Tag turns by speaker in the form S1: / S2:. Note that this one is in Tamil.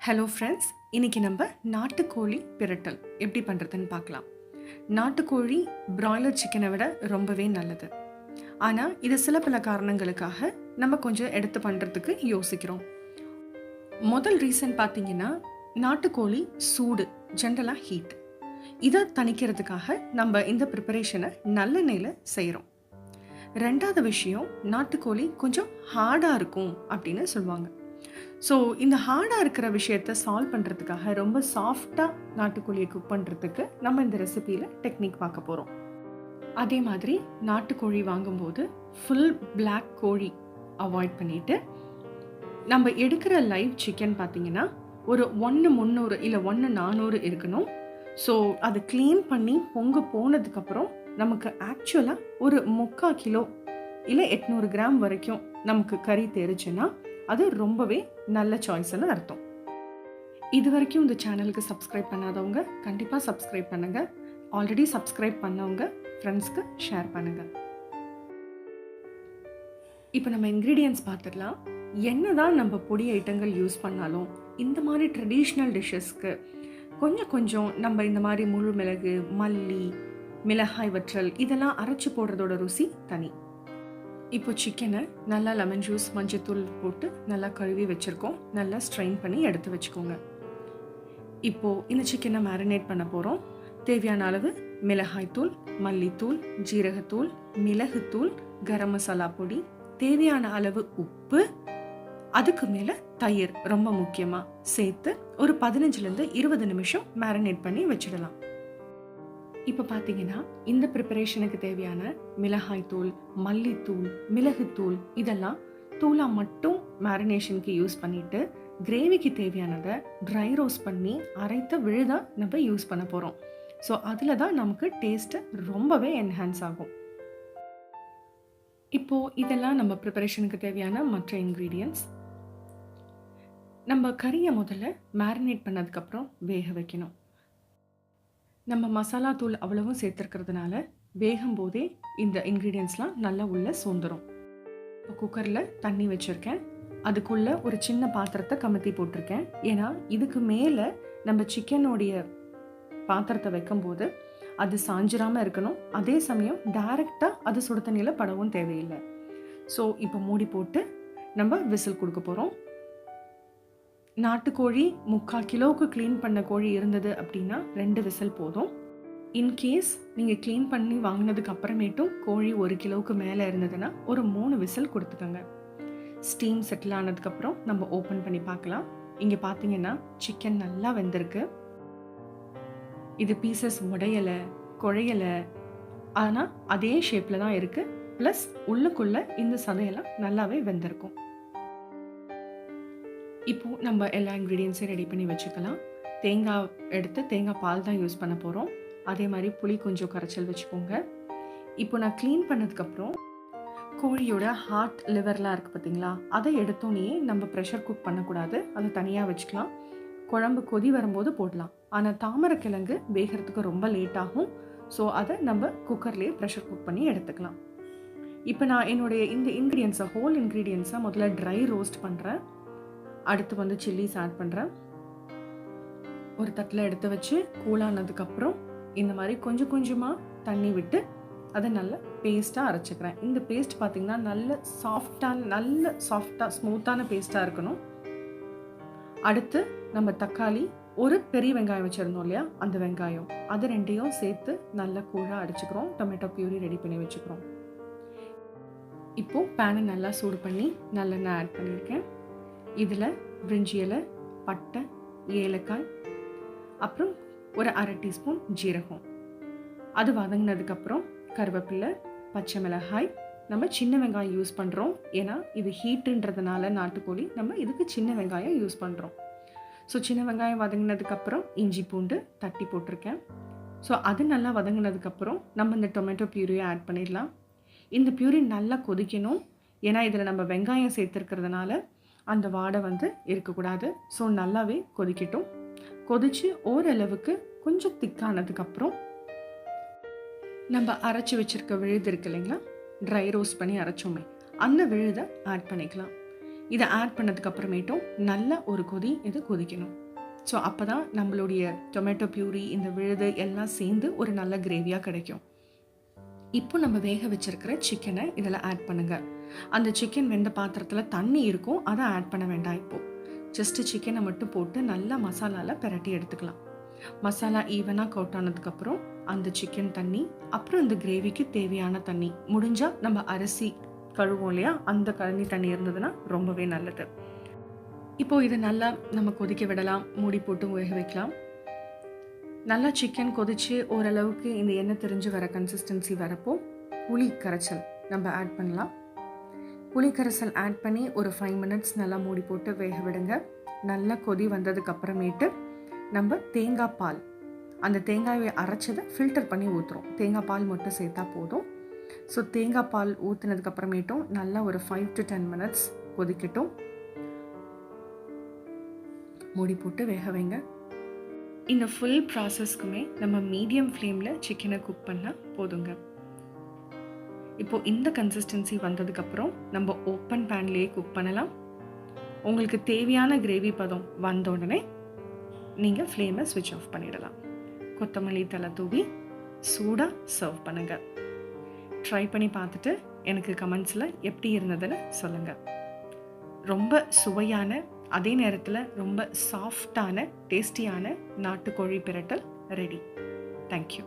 S1: ஹலோ ஃப்ரெண்ட்ஸ், இன்றைக்கி நம்ம நாட்டுக்கோழி பிரட்டல் எப்படி பண்ணுறதுன்னு பார்க்கலாம். நாட்டுக்கோழி பிராய்லர் சிக்கனை விட ரொம்பவே நல்லது. ஆனால் இது சில பல காரணங்களுக்காக நம்ம கொஞ்சம் எடுத்து பண்ணுறதுக்கு யோசிக்கிறோம். முதல் ரீசன் பார்த்தீங்கன்னா, நாட்டுக்கோழி சூடு, ஜென்ரலாக ஹீட். இதை தணிக்கிறதுக்காக நம்ம இந்த ப்ரிப்பரேஷனை நல்லெண்ணெயில் செய்கிறோம். ரெண்டாவது விஷயம், நாட்டுக்கோழி கொஞ்சம் ஹார்டாக இருக்கும் அப்படின்னு சொல்லுவாங்க. ஸோ இந்த ஹார்டாக இருக்கிற விஷயத்த சால்வ் பண்ணுறதுக்காக ரொம்ப சாஃப்டாக நாட்டுக்கோழியை குக் பண்ணுறதுக்கு நம்ம இந்த ரெசிபியில் டெக்னிக் பார்க்க போகிறோம். அதே மாதிரி நாட்டுக்கோழி வாங்கும்போது ஃபுல் பிளாக் கோழி அவாய்ட் பண்ணிவிட்டு, நம்ம எடுக்கிற லைவ் சிக்கன் பார்த்திங்கன்னா ஒரு 1/300 இல்லை 1/400 இருக்கணும். ஸோ அது க்ளீன் பண்ணி பொங்க போனதுக்கப்புறம் நமக்கு ஆக்சுவலாக ஒரு 3/4 கிலோ இல்லை 800 கிராம் வரைக்கும் நமக்கு கறி தெரிச்சுன்னா அது ரொம்பவே நல்ல சாய்ஸ்ன்னு அர்த்தம். இது வரைக்கும் இந்த சேனலுக்கு சப்ஸ்கிரைப் பண்ணாதவங்க கண்டிப்பாக சப்ஸ்கிரைப் பண்ணுங்கள். ஆல்ரெடி சப்ஸ்கிரைப் பண்ணவங்க ஃப்ரெண்ட்ஸ்க்கு ஷேர் பண்ணுங்கள். இப்போ நம்ம இன்க்ரீடியன்ட்ஸ் பார்த்துடலாம். என்ன தான் நம்ம பொடி ஐட்டங்கள் யூஸ் பண்ணாலும் இந்த மாதிரி ட்ரெடிஷ்னல் டிஷ்ஷஸ்க்கு கொஞ்சம் நம்ம இந்த மாதிரி முழு மிளகு, மல்லி, மிளகாய் வற்றல் இதெல்லாம் அரைச்சி போடுறதோட ருசி தனி. இப்போ சிக்கனை நல்லா லெமன் ஜூஸ், மஞ்சத்தூள் போட்டு நல்லா கழுவி வச்சுருக்கோம். நல்லா ஸ்ட்ரெயின் பண்ணி எடுத்து வச்சுக்கோங்க. இப்போது இந்த சிக்கனை மேரினேட் பண்ண போகிறோம். தேவையான அளவு மிளகாய்த்தூள், மல்லித்தூள், ஜீரகத்தூள், மிளகுத்தூள், கரம் மசாலா பொடி, தேவையான அளவு உப்பு, அதுக்கு மேலே தயிர் ரொம்ப முக்கியமாக சேர்த்து ஒரு 15லேருந்து 20 நிமிஷம் மேரினேட் பண்ணி வச்சிடலாம். இப்போ பார்த்தீங்கன்னா, இந்த ப்ரிப்பரேஷனுக்கு தேவையான மிளகாய்த்தூள், மல்லித்தூள், மிளகுத்தூள் இதெல்லாம் தூளாக மட்டும் மேரினேஷனுக்கு யூஸ் பண்ணிவிட்டு, கிரேவிக்கு தேவையானதை ட்ரை ரோஸ்ட் பண்ணி அரைத்த விழுதாக நம்ம யூஸ் பண்ண போகிறோம். ஸோ அதில் தான் நமக்கு டேஸ்ட்டு ரொம்பவே என்ஹான்ஸ் ஆகும். இப்போது இதெல்லாம் நம்ம ப்ரிப்பரேஷனுக்கு தேவையான மற்ற இன்க்ரீடியன்ட்ஸ். நம்ம கறியை முதல்ல மேரினேட் பண்ணதுக்கப்புறம் வேக வைக்கணும். நம்ம மசாலா தூள் அவ்வளவும் சேர்த்துருக்கிறதுனால வேகும் போதே இந்த இன்க்ரீடியன்ட்ஸ்லாம் நல்லா உள்ளே சோந்துடும். இப்போ குக்கரில் தண்ணி வச்சுருக்கேன். அதுக்குள்ளே ஒரு சின்ன பாத்திரத்தை கமத்தி போட்டிருக்கேன். ஏன்னா இதுக்கு மேலே நம்ம சிக்கனுடைய பாத்திரத்தை வைக்கும்போது அது சாஞ்சிராமல் இருக்கணும். அதே சமயம் டைரெக்டாக அது சுடு தண்ணியில் படவும் தேவையில்லை. ஸோ இப்போ மூடி போட்டு நம்ம விசில் கொடுக்க போகிறோம். நாட்டுக்கோழி 3/4 கிலோவுக்கு க்ளீன் பண்ண கோழி இருந்தது அப்படின்னா 2 விசில் போதும். இன்கேஸ் நீங்கள் க்ளீன் பண்ணி வாங்கினதுக்கு அப்புறமேட்டும் கோழி 1 கிலோவுக்கு மேலே இருந்ததுன்னா ஒரு 3 விசில் கொடுத்துக்கோங்க. ஸ்டீம் செட்டில் ஆனதுக்கப்புறம் நம்ம ஓப்பன் பண்ணி பார்க்கலாம். இங்கே பார்த்தீங்கன்னா சிக்கன் நல்லா வெந்திருக்கு. இது பீசஸ் உடையலை, குழையலை, ஆனால் அதே ஷேப்பில் தான் இருக்குது. ப்ளஸ் உள்ளுக்குள்ளே இந்த சதையெல்லாம் நல்லாவே வெந்திருக்கும். இப்போது நம்ம எல்லா இன்க்ரீடியன்ஸையும் ரெடி பண்ணி வச்சுக்கலாம். தேங்காய் எடுத்து தேங்காய் பால் தான் யூஸ் பண்ண போகிறோம். அதே மாதிரி புளி கொஞ்சம் கரைச்சல் வச்சுக்கோங்க. இப்போ நான் க்ளீன் பண்ணதுக்கப்புறம் கோழியோட ஹார்ட், லிவர்லாம் இருக்குது பார்த்தீங்களா, அதை எடுத்தோன்னே நம்ம ப்ரெஷர் குக் பண்ணக்கூடாது. அதை தனியாக வச்சுக்கலாம். குழம்பு கொதி வரும்போது போடலாம். ஆனால் தாமரைக்கிழங்கு வேகிறதுக்கு ரொம்ப லேட் ஆகும். ஸோ அதை நம்ம குக்கர்லேயே ப்ரெஷர் குக் பண்ணி எடுத்துக்கலாம். இப்போ நான் என்னுடைய இந்த இன்க்ரீடியன்ஸை, ஹோல் இன்க்ரீடியன்ஸை முதல்ல ட்ரை ரோஸ்ட் பண்ணுறேன். அடுத்து வந்து சில்லிஸ் ஆட் பண்ணுறேன். ஒரு தட்டில் எடுத்து வச்சு கூலானதுக்கப்புறம் இந்த மாதிரி கொஞ்சமாக தண்ணி விட்டு அதை நல்லா பேஸ்ட்டாக அரைச்சிக்கிறேன். இந்த பேஸ்ட் பார்த்திங்கன்னா நல்ல சாஃப்டாக ஸ்மூத்தான பேஸ்ட்டாக இருக்கணும். அடுத்து நம்ம தக்காளி, ஒரு பெரிய வெங்காயம் வச்சுருந்தோம் இல்லையா, அந்த வெங்காயம், அது 2ஐயும் சேர்த்து நல்லா கூழாக அடிச்சுக்கிறோம். டொமேட்டோ பியூரி ரெடி பண்ணி வச்சுக்கிறோம். இப்போது பேனை நல்லா சூடு பண்ணி நல்லெண்ணெய் ஆட் பண்ணியிருக்கேன். இதில் பிரிஞ்சி இலை, பட்டை, ஏலக்காய், அப்புறம் ஒரு 1/2 டீஸ்பூன் ஜீரகம், அது வதங்கினதுக்கப்புறம் கருவேப்பிலை, பச்சை மிளகாய். நம்ம சின்ன வெங்காயம் யூஸ் பண்ணுறோம். ஏன்னா இது ஹீட்டுன்றதுனால நாட்டுக்கோழி நம்ம இதுக்கு சின்ன வெங்காயம் யூஸ் பண்ணுறோம். ஸோ சின்ன வெங்காயம் வதங்கினதுக்கப்புறம் இஞ்சி பூண்டு தட்டி போட்டிருக்கேன். ஸோ அது நல்லா வதங்கினதுக்கப்புறம் நம்ம இந்த டொமேட்டோ பியூரியை ஆட் பண்ணிடலாம். இந்த பியூரி நல்லா கொதிக்கணும். ஏன்னா இதில் நம்ம வெங்காயம் சேர்த்துருக்கிறதுனால அந்த வாடை வந்து இருக்கக்கூடாது. ஸோ நல்லாவே கொதிக்கட்டும். கொதித்து ஓரளவுக்கு கொஞ்சம் திக்கானதுக்கப்புறம் நம்ம அரைச்சி வச்சுருக்க விழுது இருக்கு இல்லைங்களா, ட்ரை ரோஸ்ட் பண்ணி அரைச்சோமே, அந்த விழுதை ஆட் பண்ணிக்கலாம். இதை ஆட் பண்ணதுக்கப்புறமேட்டும் நல்ல ஒரு கொதி இது கொதிக்கணும். ஸோ அப்போ தான் நம்மளுடைய டொமேட்டோ பியூரி இந்த விழுது எல்லாம் சேர்ந்து ஒரு நல்ல கிரேவியாக கிடைக்கும். இப்போ நம்ம வேக வச்சுருக்கிற சிக்கனை இதில் ஆட் பண்ணுங்கள். அந்த சிக்கன் வெந்த பாத்திரத்தில் தண்ணி இருக்கும், அதை ஆட் பண்ண வேண்டாம். இப்போது ஜஸ்ட்டு சிக்கனை மட்டும் போட்டு நல்லா மசாலாவில் பிரட்டி எடுத்துக்கலாம். மசாலா ஈவனாக கோட் ஆனதுக்கப்புறம் அந்த சிக்கன் தண்ணி, அப்புறம் இந்த கிரேவிக்கு தேவையான தண்ணி, முடிஞ்சால் நம்ம அரிசி கழுவோம் இல்லையா, அந்த கழனி தண்ணி இருந்ததுன்னா ரொம்பவே நல்லது. இப்போது இதை நல்லா நம்ம கொதிக்க விடலாம், மூடி போட்டு வேக வைக்கலாம். நல்லா சிக்கன் கொதித்து ஓரளவுக்கு இந்த எண்ணெய் தெரிஞ்சு வர கன்சிஸ்டன்சி வரப்போ புளி கரைசல் நம்ம ஆட் பண்ணலாம். புளி கரைசல் ஆட் பண்ணி ஒரு 5 மினிட்ஸ் நல்லா மூடி போட்டு வேக விடுங்க. நல்லா கொதி வந்ததுக்கு அப்புறமேட்டு நம்ம தேங்காய் பால், அந்த தேங்காயை அரைச்சதை ஃபில்டர் பண்ணி ஊற்றுறோம். தேங்காய் பால் மட்டும் சேர்த்தா போதும். ஸோ தேங்காய் பால் ஊற்றுனதுக்கப்புறமேட்டும் நல்லா ஒரு 5 to 10 மினிட்ஸ் கொதிக்கட்டும். மூடி போட்டு வேக வைங்க. இந்த ஃபுல் ப்ராசஸ்க்குமே நம்ம மீடியம் ஃப்ளேமில் சிக்கனை குக் பண்ணால் போதுங்க. இப்போது இந்த கன்சிஸ்டன்சி வந்ததுக்கப்புறம் நம்ம ஓப்பன் பேன்லேயே குக் பண்ணலாம். உங்களுக்கு தேவையான கிரேவி பதம் வந்த உடனே நீங்கள் ஃப்ளேமை ஸ்விட்ச் ஆஃப் பண்ணிடலாம். கொத்தமல்லி தலை தூவி சூடாக சர்வ் பண்ணுங்கள். ட்ரை பண்ணி பார்த்துட்டு எனக்கு கமெண்ட்ஸில் எப்படி இருந்ததுன்னு சொல்லுங்கள். ரொம்ப சுவையான, அதே நேரத்தில் ரொம்ப சாஃப்டான டேஸ்டியான நாட்டுக்கோழி பிரட்டல் ரெடி. தேங்க்யூ.